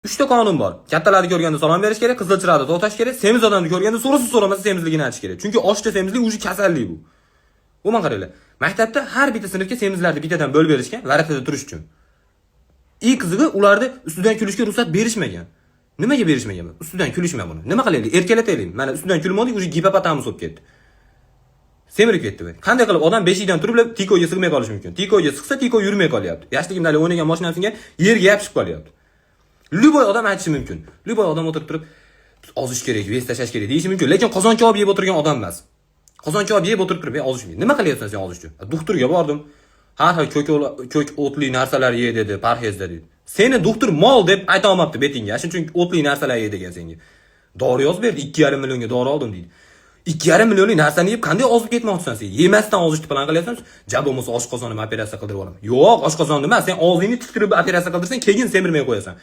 3 ta qonun bor. Kattalarni ko'rganda salom berish kerak, qizilchilarni to'xtash kerak, semiz odamni ko'rganda so'ramasa semizligini aytish kerak. Chunki oshcha semizlik o'zi kasallik bu. Umuman qaranglar. Maktabda har bitta sinfga semizlarni bittadan bo'lib berishgan, varatada turish uchun. Eng qizig'i ularni ustidan kulishga ruxsat berishmagan. Nimaga berishmagan? Ustidan kulishma buni. Nima qilaylik? Erkalataylik. Mana ustidan kulmodik, o'zi gipopotamus bo'lib ketdi. Semirib ketdi bu. Qanday qilib odam beshidan turib tikoga sig'may qolish mumkin? Tikoga sig'sa, tiko yurmay qolyapti. Yoshligimda o'ynagan mashinasiga yerga yopishib qolyapti. Lyuboy odam aytishi mumkin. Lyuboy odam o'tirib turib ozish kerak, vez tashlash kerak deyishi mumkin, lekin qozon cho'p yeb o'tirgan odam emas. Qozon cho'p yeb o'tirib turib, ozish. Nima qilyapsan sen ozish uchun? Doktorga bordim. Har xil ko'k o'tli narsalar ye dedi, parhez dedi. Seni doktor mol deb ayta olmabdi betingga, shuning uchun o'tli narsalar ye degan senga. Dori yozib berdi, 2,5 millionga dori oldim deydi. 2,5 millionlik narsani yeb qanday ozib ketmoqchisan sen? Yemasdan ozishni plan qilyapsan? Jabomuz oshqozonimni operatsiya qildirib olaman. Yo'q, oshqozonni emas, sen og'zingni tiktirib operatsiya qildirsang, keyin semirmay qo'yasan.